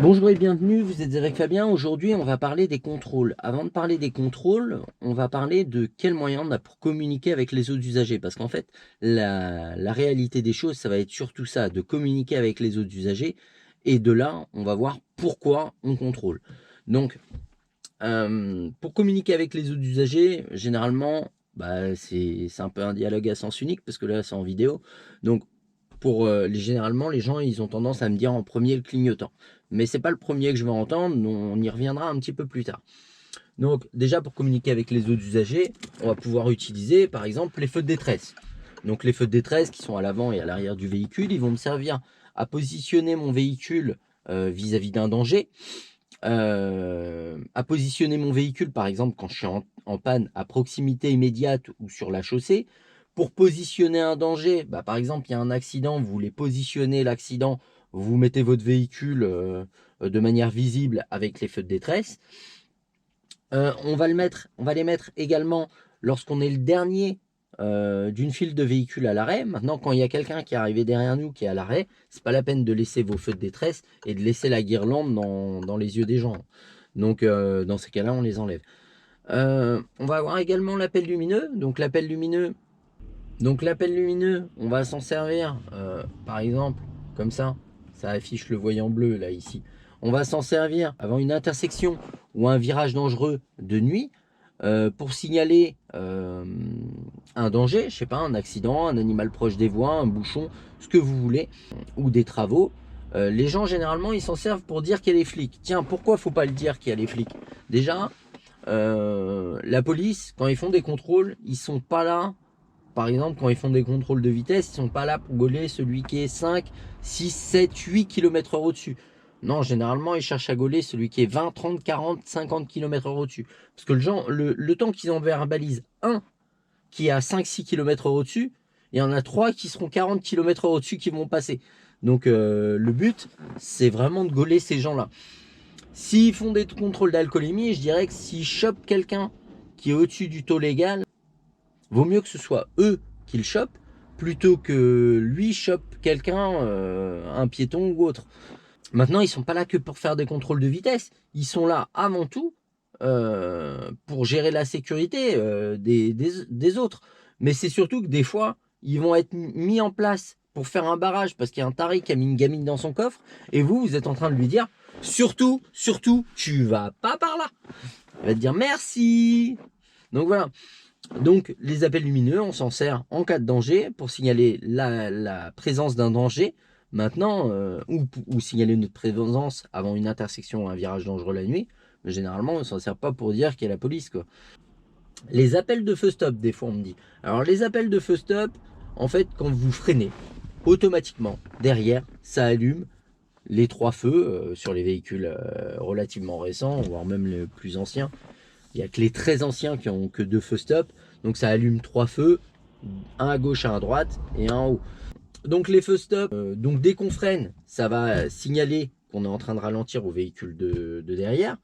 Bonjour et bienvenue, vous êtes avec Fabien. Aujourd'hui, on va parler des contrôles. Avant de parler des contrôles, on va parler de quels moyens on a pour communiquer avec les autres usagers. Parce qu'en fait, la réalité des choses, ça va être surtout ça, de communiquer avec les autres usagers. Et de là, on va voir pourquoi on contrôle. Donc, pour communiquer avec les autres usagers, généralement, c'est un peu un dialogue à sens unique, parce que là, c'est en vidéo. Donc, généralement, les gens, ils ont tendance à me dire en premier le clignotant. Mais c'est pas le premier que je vais entendre, on y reviendra un petit peu plus tard. Donc déjà, pour communiquer avec les autres usagers, on va pouvoir utiliser par exemple les feux de détresse. Donc les feux de détresse qui sont à l'avant et à l'arrière du véhicule, ils vont me servir à positionner mon véhicule vis-à-vis d'un danger, à positionner mon véhicule par exemple quand je suis en panne à proximité immédiate ou sur la chaussée. Pour positionner un danger, par exemple il y a un accident, vous voulez positionner l'accident, vous mettez votre véhicule de manière visible avec les feux de détresse. On va les mettre également lorsqu'on est le dernier d'une file de véhicules à l'arrêt. Maintenant, quand il y a quelqu'un qui est arrivé derrière nous qui est à l'arrêt, c'est pas la peine de laisser vos feux de détresse et de laisser la guirlande dans les yeux des gens. Donc dans ces cas-là, on les enlève. On va avoir également l'appel lumineux. Donc l'appel lumineux, on va s'en servir par exemple comme ça affiche le voyant bleu là ici. On va s'en servir avant une intersection ou un virage dangereux de nuit pour signaler un danger, je sais pas, un accident, un animal proche des voies, un bouchon, ce que vous voulez, ou des travaux. Les gens généralement ils s'en servent pour dire qu'il y a les flics. Tiens, pourquoi faut pas le dire qu'il y a les flics? Déjà, la police, quand ils font des contrôles, ils sont pas là. Par exemple, quand ils font des contrôles de vitesse, ils sont pas là pour gauler celui qui est 5, 6, 7, 8 km/h au-dessus. Non, généralement, ils cherchent à gauler celui qui est 20, 30, 40, 50 km/h au-dessus. Parce que le temps qu'ils en verbalisent un qui est à 5, 6 km/h au-dessus, il y en a 3 qui seront 40 km/h au-dessus qui vont passer. Donc le but, c'est vraiment de gauler ces gens-là. S'ils font des contrôles d'alcoolémie, je dirais que s'ils chopent quelqu'un qui est au-dessus du taux légal, vaut mieux que ce soit eux qui le chopent plutôt que lui chope quelqu'un, un piéton ou autre. Maintenant, ils sont pas là que pour faire des contrôles de vitesse. Ils sont là avant tout pour gérer la sécurité des autres. Mais c'est surtout que des fois, ils vont être mis en place pour faire un barrage parce qu'il y a un taré qui a mis une gamine dans son coffre et vous êtes en train de lui dire surtout, tu vas pas par là. Il va te dire merci. Donc voilà. Donc les appels lumineux, on s'en sert en cas de danger pour signaler la présence d'un danger maintenant ou signaler notre présence avant une intersection ou un virage dangereux la nuit. Mais généralement, on s'en sert pas pour dire qu'il y a la police, quoi. Les appels de feu stop, des fois on me dit. Alors les appels de feu stop, en fait, quand vous freinez, automatiquement, derrière, ça allume les 3 feux sur les véhicules relativement récents, voire même les plus anciens. Il n'y a que les très anciens qui ont que 2 feux stop. Donc ça allume 3 feux, un à gauche, un à droite et un en haut. Donc les feux stop, donc dès qu'on freine, ça va signaler qu'on est en train de ralentir au véhicule de derrière.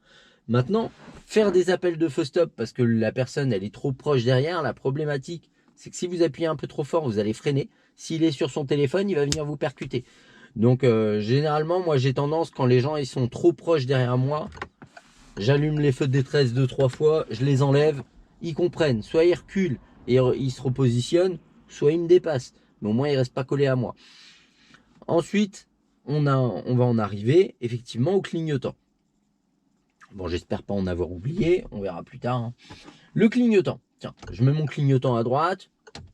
Maintenant, faire des appels de feu stop parce que la personne elle est trop proche derrière, la problématique c'est que si vous appuyez un peu trop fort, vous allez freiner. S'il est sur son téléphone, il va venir vous percuter. Donc généralement, moi j'ai tendance, quand les gens ils sont trop proches derrière moi, j'allume les feux de détresse 2-3 fois, je les enlève, ils comprennent, soit ils reculent et ils se repositionnent, soit ils me dépassent. Mais au moins ils restent pas collés à moi. Ensuite, on va en arriver effectivement au clignotant. Bon, j'espère pas en avoir oublié, on verra plus tard. Le clignotant. Tiens, je mets mon clignotant à droite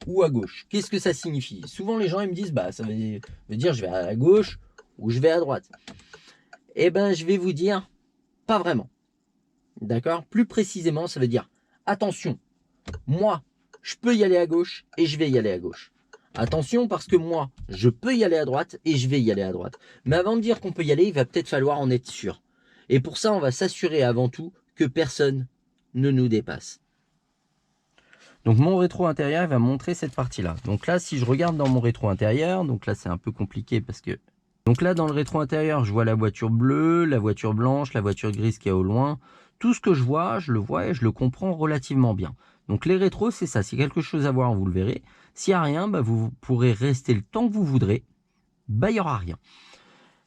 ou à gauche. Qu'est-ce que ça signifie? Souvent les gens ils me disent ça veut dire je vais à gauche ou je vais à droite. Eh ben je vais vous dire pas vraiment. D'accord? Plus précisément, ça veut dire attention, moi, je peux y aller à gauche et je vais y aller à gauche. Attention parce que moi, je peux y aller à droite et je vais y aller à droite. Mais avant de dire qu'on peut y aller, il va peut-être falloir en être sûr. Et pour ça, on va s'assurer avant tout que personne ne nous dépasse. Donc mon rétro intérieur va montrer cette partie-là. Donc là, si je regarde dans mon rétro intérieur, donc là c'est un peu compliqué parce que... Donc là, dans le rétro intérieur, je vois la voiture bleue, la voiture blanche, la voiture grise qui est au loin. tout ce que je vois, je le vois et je le comprends relativement bien. Donc les rétros, c'est ça. Si quelque chose à voir, vous le verrez. S'il n'y a rien, bah, vous pourrez rester le temps que vous voudrez. Bah, il n'y aura rien.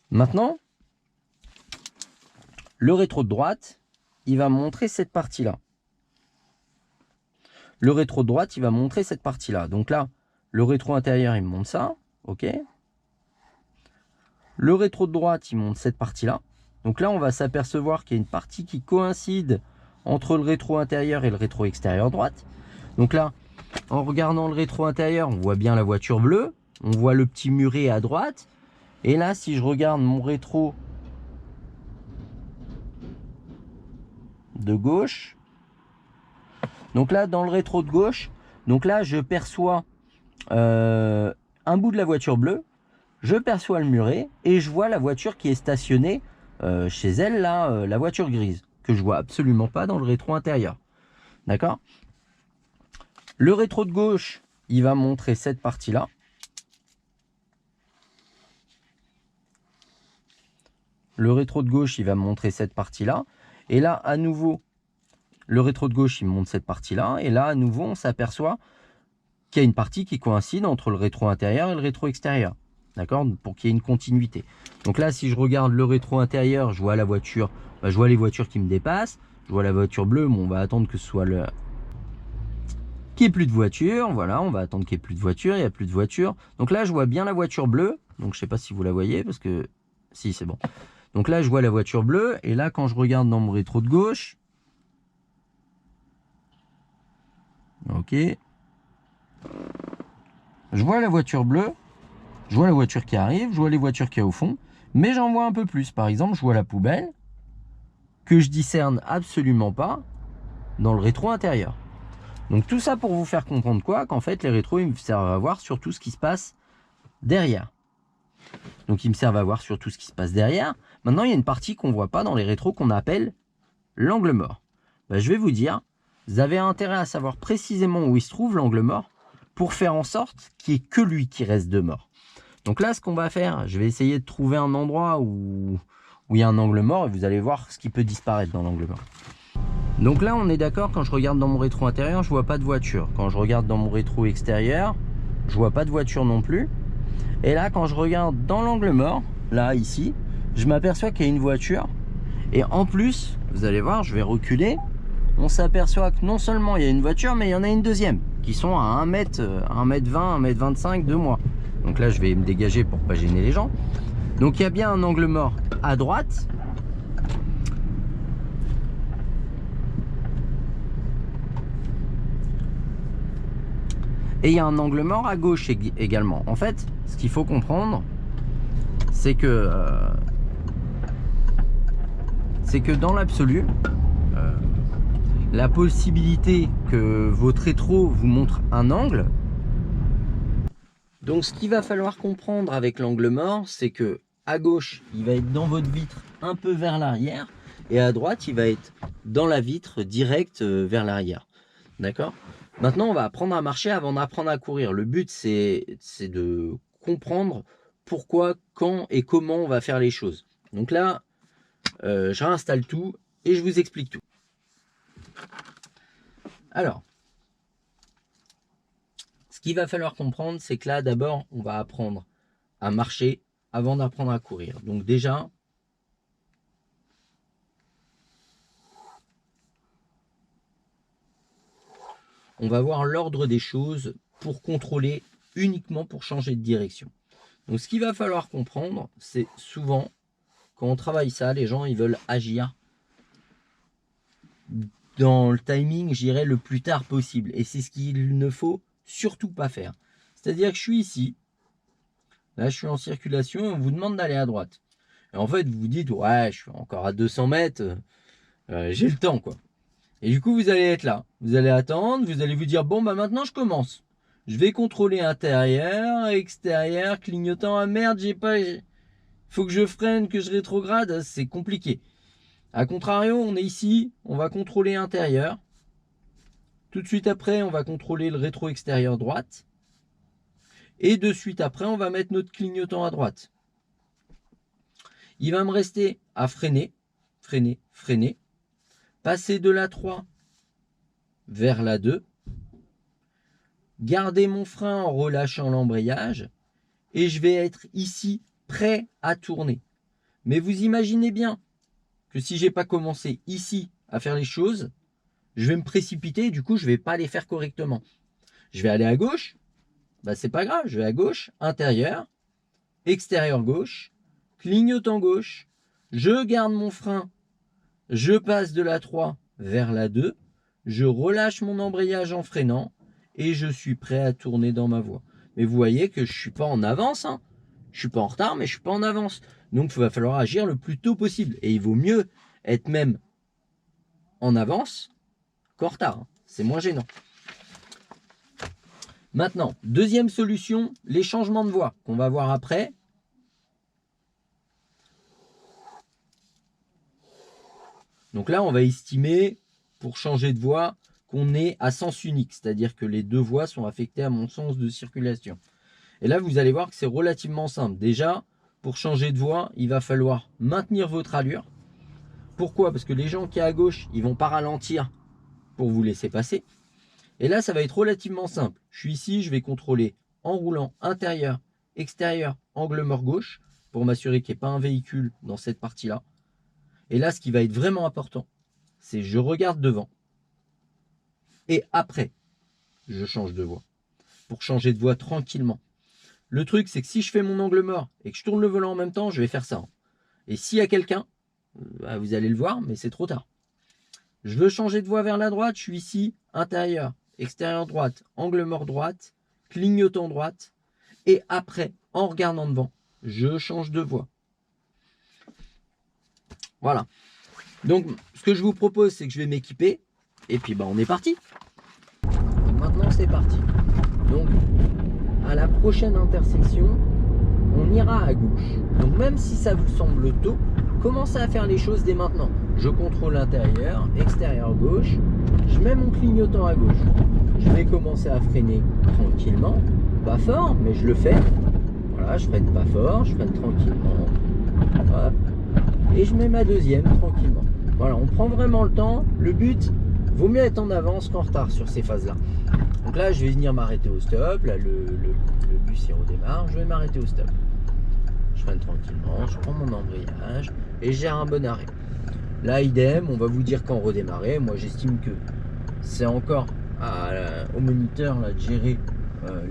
Maintenant, le rétro de droite, il va montrer cette partie-là. Le rétro de droite, il va montrer cette partie-là. Donc là, le rétro intérieur, il me montre ça. OK. Le rétro de droite, il montre cette partie-là. Donc là, on va s'apercevoir qu'il y a une partie qui coïncide entre le rétro intérieur et le rétro extérieur droite. Donc là, en regardant le rétro intérieur, on voit bien la voiture bleue. On voit le petit muret à droite. Et là, si je regarde mon rétro de gauche, donc là, dans le rétro de gauche, donc là, je perçois un bout de la voiture bleue. Je perçois le muret et je vois la voiture qui est stationnée chez elle, là, la voiture grise, que je vois absolument pas dans le rétro intérieur. D'accord? Le rétro de gauche, il va montrer cette partie-là. Le rétro de gauche, il va me montrer cette partie-là. Et là, à nouveau, le rétro de gauche, il me montre cette partie-là. Et là, à nouveau, on s'aperçoit qu'il y a une partie qui coïncide entre le rétro intérieur et le rétro extérieur. D'accord? Pour qu'il y ait une continuité. Donc là, si je regarde le rétro intérieur, je vois la voiture, je vois les voitures qui me dépassent. Je vois la voiture bleue, mais on va attendre que ce soit le... qu'il n'y ait plus de voiture. Voilà, on va attendre qu'il n'y ait plus de voiture. Il n'y a plus de voiture. Donc là, je vois bien la voiture bleue. Donc je ne sais pas si vous la voyez, parce que... Si, c'est bon. Donc là, je vois la voiture bleue. Et là, quand je regarde dans mon rétro de gauche... Ok. Je vois la voiture bleue. Je vois la voiture qui arrive, je vois les voitures qu'il y a au fond, mais j'en vois un peu plus. Par exemple, je vois la poubelle que je discerne absolument pas dans le rétro intérieur. Donc tout ça pour vous faire comprendre quoi? Qu'en fait, les rétros, ils me servent à voir sur tout ce qui se passe derrière. Donc ils me servent à voir sur tout ce qui se passe derrière. Maintenant, il y a une partie qu'on ne voit pas dans les rétros qu'on appelle l'angle mort. Ben, je vais vous dire, vous avez intérêt à savoir précisément où il se trouve l'angle mort pour faire en sorte qu'il n'y ait que lui qui reste de mort. Donc là, ce qu'on va faire, je vais essayer de trouver un endroit où il y a un angle mort et vous allez voir ce qui peut disparaître dans l'angle mort. Donc là, on est d'accord, quand je regarde dans mon rétro intérieur, je vois pas de voiture. Quand je regarde dans mon rétro extérieur, je vois pas de voiture non plus. Et là, quand je regarde dans l'angle mort, là, ici, je m'aperçois qu'il y a une voiture. Et en plus, vous allez voir, je vais reculer. On s'aperçoit que non seulement il y a une voiture, mais il y en a une deuxième, qui sont à 1 mètre, 1 mètre 20, 1 mètre 25 de moi. Donc là, je vais me dégager pour pas gêner les gens. Donc il y a bien un angle mort à droite. Et il y a un angle mort à gauche également. En fait, ce qu'il faut comprendre, c'est que dans l'absolu, la possibilité que votre rétro vous montre un angle. Donc ce qu'il va falloir comprendre avec l'angle mort, c'est que à gauche, il va être dans votre vitre un peu vers l'arrière, et à droite, il va être dans la vitre direct vers l'arrière. D'accord? Maintenant, on va apprendre à marcher avant d'apprendre à courir. Le but, c'est de comprendre pourquoi, quand et comment on va faire les choses. Donc là, je réinstalle tout et je vous explique tout. Alors, ce qu'il va falloir comprendre, c'est que là, d'abord, on va apprendre à marcher avant d'apprendre à courir. Donc déjà, on va voir l'ordre des choses pour contrôler, uniquement pour changer de direction. Donc ce qu'il va falloir comprendre, c'est souvent, quand on travaille ça, les gens ils veulent agir dans le timing, j'irai le plus tard possible. Et c'est ce qu'il ne faut surtout pas faire. C'est-à-dire que je suis ici, là je suis en circulation, on vous demande d'aller à droite. Et en fait, vous vous dites, ouais, je suis encore à 200 mètres, j'ai le temps, quoi. Et du coup, vous allez être là. Vous allez attendre, vous allez vous dire, bon, bah maintenant, je commence. Je vais contrôler intérieur, extérieur, clignotant. Ah merde, j'ai pas... Faut que je freine, que je rétrograde, c'est compliqué. A contrario, on est ici, on va contrôler intérieur. Tout de suite après, on va contrôler le rétro-extérieur droite. Et de suite après, on va mettre notre clignotant à droite. Il va me rester à freiner, freiner, freiner. passer de la 3 vers la 2, garder mon frein en relâchant l'embrayage, et je vais être ici prêt à tourner. Mais vous imaginez bien que si je n'ai pas commencé ici à faire les choses, je vais me précipiter, du coup je ne vais pas les faire correctement. Je vais aller à gauche, bah c'est pas grave, je vais à gauche, intérieur, extérieur gauche, clignotant gauche, je garde mon frein, je passe de la 3 vers la 2, je relâche mon embrayage en freinant et je suis prêt à tourner dans ma voie. Mais vous voyez que je ne suis pas en avance, hein. Je ne suis pas en retard, mais je ne suis pas en avance. Donc il va falloir agir le plus tôt possible. Et il vaut mieux être même en avance qu'en retard, hein. C'est moins gênant. Maintenant, deuxième solution, les changements de voie qu'on va voir après. Donc là, on va estimer, pour changer de voie, qu'on est à sens unique, c'est-à-dire que les deux voies sont affectées à mon sens de circulation. Et là, vous allez voir que c'est relativement simple. Déjà, pour changer de voie, il va falloir maintenir votre allure. Pourquoi? Parce que les gens qui sont à gauche, ils ne vont pas ralentir pour vous laisser passer. Et là, ça va être relativement simple. Je suis ici, je vais contrôler en roulant intérieur, extérieur, angle mort gauche, pour m'assurer qu'il n'y ait pas un véhicule dans cette partie-là. Et là, ce qui va être vraiment important, c'est je regarde devant. Et après, je change de voie. Pour changer de voie tranquillement. Le truc, c'est que si je fais mon angle mort et que je tourne le volant en même temps, je vais faire ça. Et s'il y a quelqu'un, vous allez le voir, mais c'est trop tard. Je veux changer de voie vers la droite, je suis ici, intérieur, extérieur droite, angle mort droite, clignotant droite. Et après, en regardant devant, je change de voie. Voilà. Donc, ce que je vous propose, c'est que je vais m'équiper. Et puis, on est parti. Maintenant, c'est parti. Donc, à la prochaine intersection, on ira à gauche. Donc, même si ça vous semble tôt, commencez à faire les choses dès maintenant. Je contrôle l'intérieur, extérieur gauche. Je mets mon clignotant à gauche. Je vais commencer à freiner tranquillement. Pas fort, mais je le fais. Voilà, je freine pas fort, je freine tranquillement. Hop. Et je mets ma deuxième tranquillement. Voilà, on prend vraiment le temps. Le but, vaut mieux être en avance qu'en retard sur ces phases-là. Donc là, je vais venir m'arrêter au stop. Là, le bus il redémarre. Je vais m'arrêter au stop. Je freine tranquillement, je prends mon embrayage et j'ai un bon arrêt. Là, idem, on va vous dire quand redémarrer. Moi, j'estime que c'est encore au moniteur là, de gérer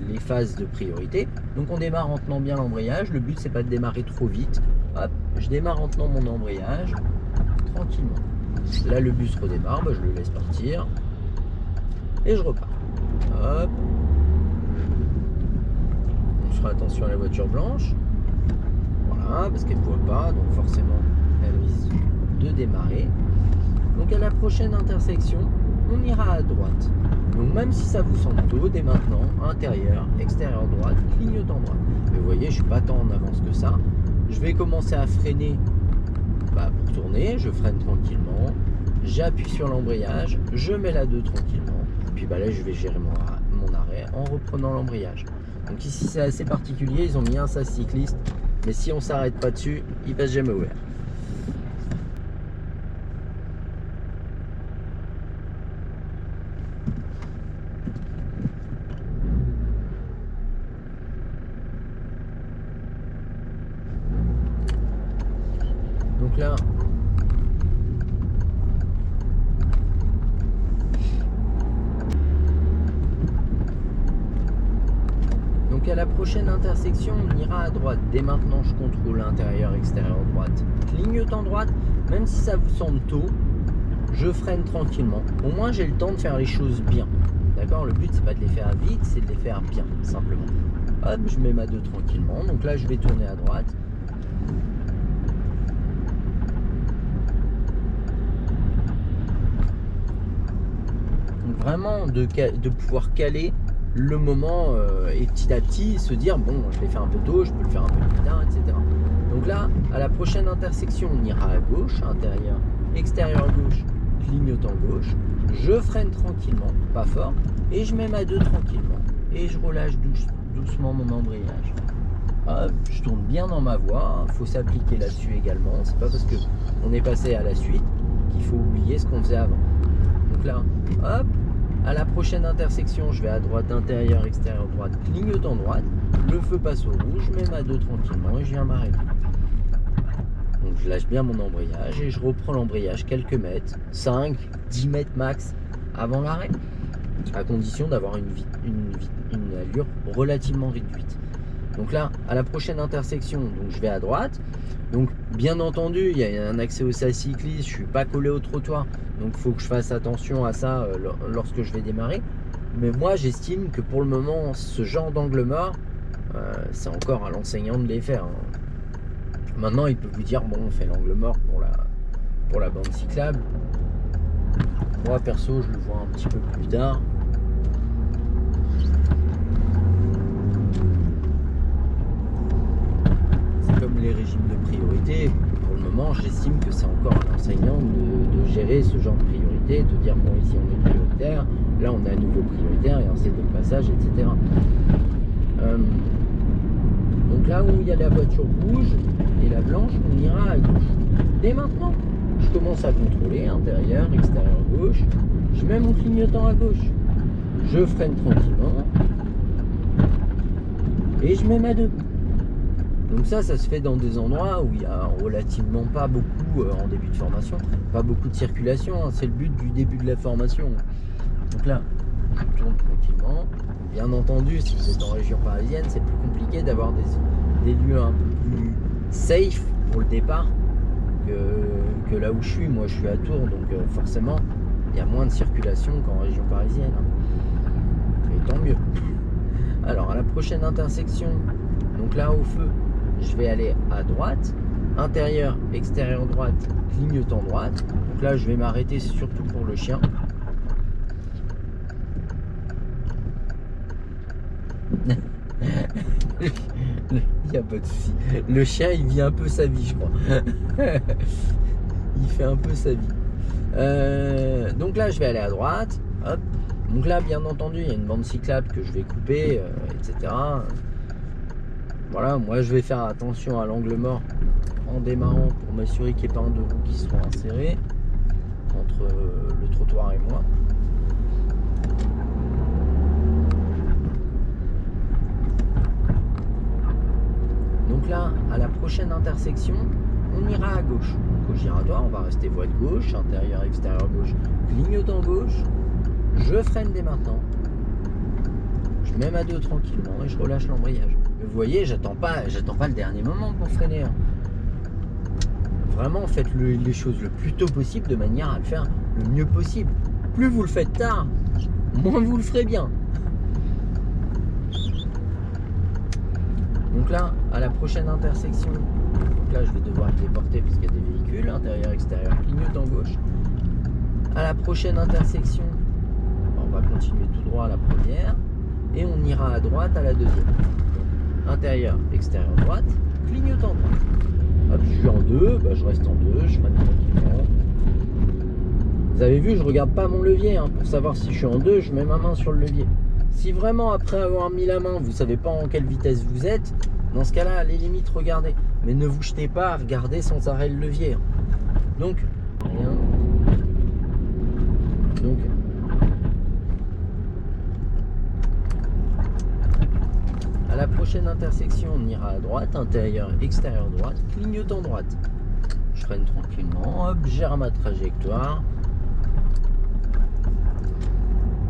les phases de priorité. Donc, on démarre en tenant bien l'embrayage. Le but, c'est pas de démarrer trop vite. Hop, je démarre en tenant mon embrayage tranquillement. Là, le bus redémarre, je le laisse partir et je repars. Hop. On fera attention à la voiture blanche. Voilà, parce qu'elle ne voit pas, donc forcément, elle risque de démarrer. Donc, à la prochaine intersection, on ira à droite. Donc, même si ça vous semble tôt, dès maintenant, intérieur, extérieur droite, clignotant droite. Mais vous voyez, je ne suis pas tant en avance que ça. Je vais commencer à freiner pour tourner, je freine tranquillement, j'appuie sur l'embrayage, je mets la 2 tranquillement, puis là je vais gérer mon arrêt en reprenant l'embrayage. Donc ici c'est assez particulier, ils ont mis un sas cycliste, mais si on s'arrête pas dessus, il passe jamais ouvert. Donc là, à la prochaine intersection, on ira à droite. Dès maintenant, je contrôle intérieur, extérieur, droite. Clignotant droite, même si ça vous semble tôt, je freine tranquillement. Au moins, j'ai le temps de faire les choses bien. D'accord? Le but, c'est pas de les faire vite, c'est de les faire bien, simplement. Hop, je mets ma 2 tranquillement. Donc là, je vais tourner à droite. Donc vraiment, de pouvoir caler le moment et petit à petit se dire bon, je l'ai fait un peu tôt, je peux le faire un peu plus tard, etc. Donc là, à la prochaine intersection, on ira à gauche, intérieur, extérieur gauche, clignotant gauche. Je freine tranquillement, pas fort, et je mets ma 2 tranquillement et je relâche doucement mon embrayage. Hop, je tourne bien dans ma voie, il faut s'appliquer là-dessus également. C'est pas parce que on est passé à la suite qu'il faut oublier ce qu'on faisait avant. Donc là, hop, à la prochaine intersection, je vais à droite, intérieur, extérieur, droite, clignotant droite. Le feu passe au rouge, je mets ma 2 tranquillement et je viens m'arrêter. Donc je lâche bien mon embrayage et je reprends l'embrayage quelques mètres, 5, 10 mètres max avant l'arrêt, à condition d'avoir une allure relativement réduite. Donc là, à la prochaine intersection, donc je vais à droite. Donc bien entendu, il y a un accès au sas cycliste, je ne suis pas collé au trottoir, donc il faut que je fasse attention à ça lorsque je vais démarrer. Mais moi, j'estime que pour le moment, ce genre d'angle mort, c'est encore à l'enseignant de les faire. Hein. Maintenant, il peut vous dire, bon, on fait l'angle mort pour la bande cyclable. Moi, perso, je le vois un petit peu plus tard. Comme les régimes de priorité, pour le moment, j'estime que c'est encore à l'enseignant de gérer ce genre de priorité, de dire bon, ici on est prioritaire, là on est à nouveau prioritaire et ensuite de passage, etc. Donc là où il y a la voiture rouge et la blanche, on ira à gauche. Dès maintenant, je commence à contrôler intérieur, extérieur, gauche. Je mets mon clignotant à gauche. Je freine tranquillement et je mets ma 2. Donc ça se fait dans des endroits où il n'y a relativement pas beaucoup, en début de formation, pas beaucoup de circulation, hein, c'est le but du début de la formation. Donc là, je tourne tranquillement. Bien entendu, si vous êtes en région parisienne, c'est plus compliqué d'avoir des lieux un peu plus safe pour le départ que là où je suis. Moi, je suis à Tours, donc forcément, il y a moins de circulation qu'en région parisienne. Hein. Et tant mieux. Alors, à la prochaine intersection, donc là, au feu, je vais aller à droite, intérieur, extérieur droite, clignotant droite. Donc là, je vais m'arrêter surtout pour le chien. Il n'y a pas de souci. Le chien, il vit un peu sa vie, je crois. Il fait un peu sa vie. Donc là, je vais aller à droite. Hop. Donc là, bien entendu, il y a une bande cyclable que je vais couper, etc. Voilà, moi je vais faire attention à l'angle mort en démarrant pour m'assurer qu'il n'y ait pas un de roues qui soit inséré entre le trottoir et moi. Donc là, à la prochaine intersection, on ira à gauche. Gauche giratoire, on va rester voie de gauche, intérieur, extérieur gauche, clignotant gauche. Je freine dès maintenant. Je mets ma 2 tranquillement et je relâche l'embrayage. Vous voyez, j'attends pas le dernier moment pour freiner. Hein. Vraiment, faites les choses le plus tôt possible de manière à le faire le mieux possible. Plus vous le faites tard, moins vous le ferez bien. Donc là, à la prochaine intersection, donc là je vais devoir le déporter parce qu'il y a des véhicules, intérieur, extérieur, clignotant gauche. À la prochaine intersection, on va continuer tout droit à la première et on ira à droite à la deuxième. Intérieur, extérieur, droite, clignotant droite. Hop, je suis en 2, bah, je reste en 2, je freine tranquillement. Vous avez vu, je regarde pas mon levier, hein, pour savoir si je suis en 2, je mets ma main sur le levier. Si vraiment après avoir mis la main, vous savez pas en quelle vitesse vous êtes, dans ce cas-là, à les limites, regardez. Mais ne vous jetez pas à regarder sans arrêt le levier. Hein. Donc, rien. Donc, à la prochaine intersection, on ira à droite, intérieur, extérieur droite, clignotant droite. Je freine tranquillement, hop, gère ma trajectoire.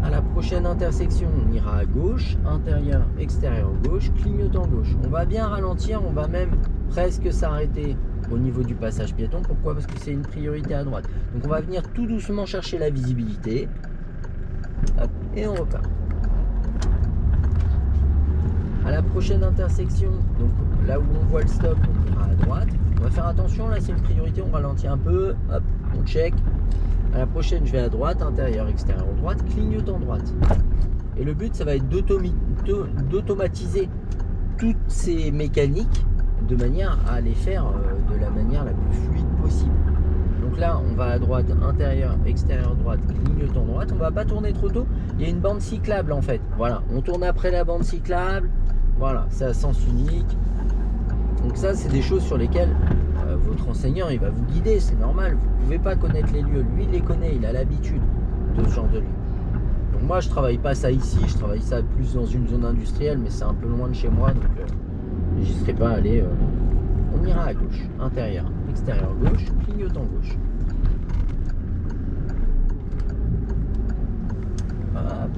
À la prochaine intersection, on ira à gauche, intérieur, extérieur gauche, clignotant gauche. On va bien ralentir, on va même presque s'arrêter au niveau du passage piéton. Pourquoi? Parce que c'est une priorité à droite. Donc on va venir tout doucement chercher la visibilité. Hop, et on repart. À la prochaine intersection, donc là où on voit le stop, on ira à droite. On va faire attention, là c'est une priorité, on ralentit un peu, hop, on check. À la prochaine, je vais à droite, intérieur, extérieur, droite, clignotant droite. Et le but, ça va être d'automatiser toutes ces mécaniques de manière à les faire de la manière la plus fluide possible. Donc là, on va à droite, intérieur, extérieur, droite, clignotant droite. On ne va pas tourner trop tôt. Il y a une bande cyclable en fait. Voilà, on tourne après la bande cyclable. Voilà, c'est à sens unique. Donc ça, c'est des choses sur lesquelles vos L'autre enseignant, il va vous guider, c'est normal. Vous ne pouvez pas connaître les lieux. Lui, il les connaît, il a l'habitude de ce genre de lieu. Donc moi, je travaille pas ça ici, je travaille ça plus dans une zone industrielle, mais c'est un peu loin de chez moi, donc j'y serais pas allé. On ira à gauche, intérieur, extérieur gauche, clignotant gauche. Hop.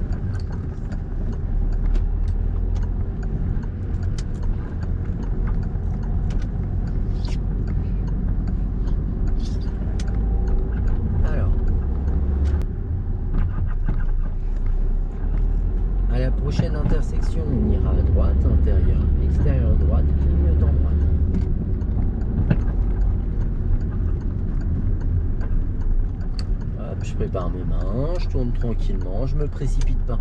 Alors, à la prochaine intersection, on ira à droite, intérieur, extérieur droite, clignotant droite. Je prépare mes mains, je tourne tranquillement, je me précipite pas.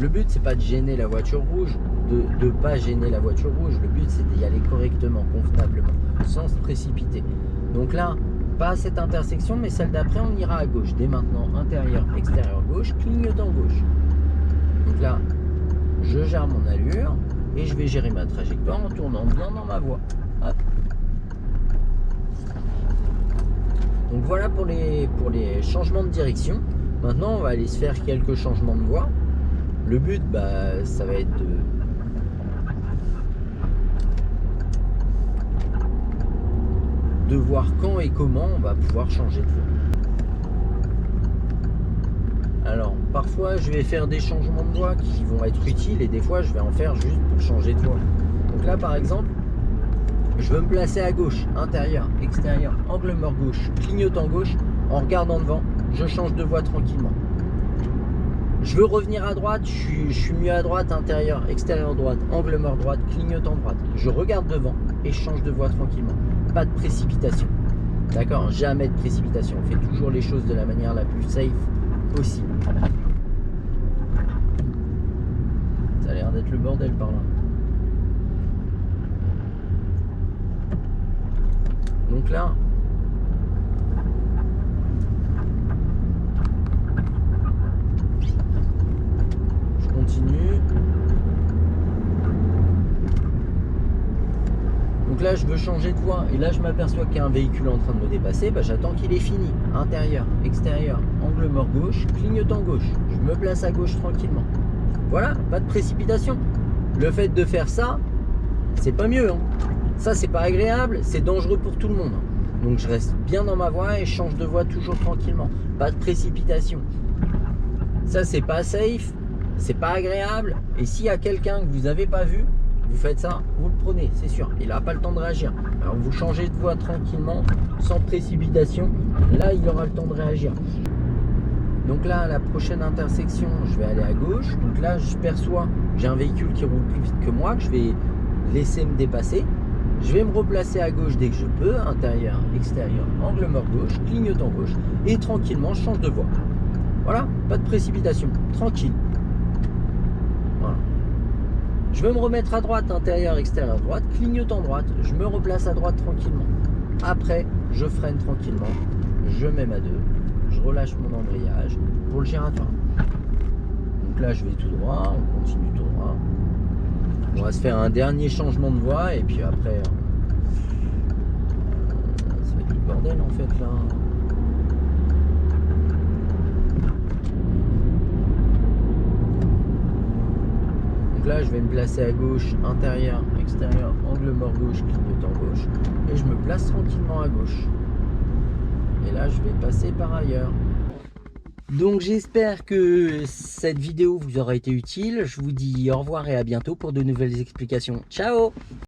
Le but c'est pas de gêner la voiture rouge, de pas gêner la voiture rouge. Le but c'est d'y aller correctement, convenablement, sans se précipiter. Donc là, pas à cette intersection, mais celle d'après, on ira à gauche. Dès maintenant, intérieur, extérieur gauche, clignotant gauche. Donc là, je gère mon allure et je vais gérer ma trajectoire en tournant bien dans ma voie. Hop. Donc voilà pour les changements de direction. Maintenant, on va aller se faire quelques changements de voie. Le but, ça va être de voir quand et comment on va pouvoir changer de voie. Alors, parfois, je vais faire des changements de voie qui vont être utiles et des fois, je vais en faire juste pour changer de voie. Donc là, par exemple, je veux me placer à gauche, intérieur, extérieur, angle mort gauche, clignotant gauche, en regardant devant, je change de voie tranquillement. Je veux revenir à droite, je suis mieux à droite, intérieur, extérieur droite, angle mort droite, clignotant droite. Je regarde devant et je change de voie tranquillement. Pas de précipitation. D'accord? Jamais de précipitation. On fait toujours les choses de la manière la plus safe possible. Ça a l'air d'être le bordel par là. Donc là, je continue. Donc là, je veux changer de voie. Et là, je m'aperçois qu'il y a un véhicule en train de me dépasser. J'attends qu'il ait fini. Intérieur, extérieur, angle mort gauche, clignotant gauche. Je me place à gauche tranquillement. Voilà, pas de précipitation. Le fait de faire ça, c'est pas mieux, hein. Ça, c'est pas agréable, c'est dangereux pour tout le monde. Donc, je reste bien dans ma voie et je change de voie toujours tranquillement. Pas de précipitation. Ça, c'est pas safe, c'est pas agréable. Et s'il y a quelqu'un que vous n'avez pas vu, vous faites ça, vous le prenez, c'est sûr. Il n'a pas le temps de réagir. Alors, vous changez de voie tranquillement, sans précipitation. Là, il aura le temps de réagir. Donc là, à la prochaine intersection, je vais aller à gauche. Donc là, je perçois, j'ai un véhicule qui roule plus vite que moi, que je vais laisser me dépasser. Je vais me replacer à gauche dès que je peux, intérieur, extérieur, angle mort gauche, clignotant gauche, et tranquillement, je change de voie. Voilà, pas de précipitation, tranquille. Voilà. Je veux me remettre à droite, intérieur, extérieur, droite, clignotant droite, je me replace à droite tranquillement. Après, je freine tranquillement, je mets ma 2, je relâche mon embrayage pour le giratoire. Donc là, je vais tout droit, on continue tout droit. On va se faire un dernier changement de voie et puis après, ça va être le bordel en fait là. Donc là, je vais me placer à gauche, intérieur, extérieur, angle mort gauche, clignotant gauche, et je me place tranquillement à gauche. Et là, je vais passer par ailleurs. Donc j'espère que cette vidéo vous aura été utile. Je vous dis au revoir et à bientôt pour de nouvelles explications. Ciao!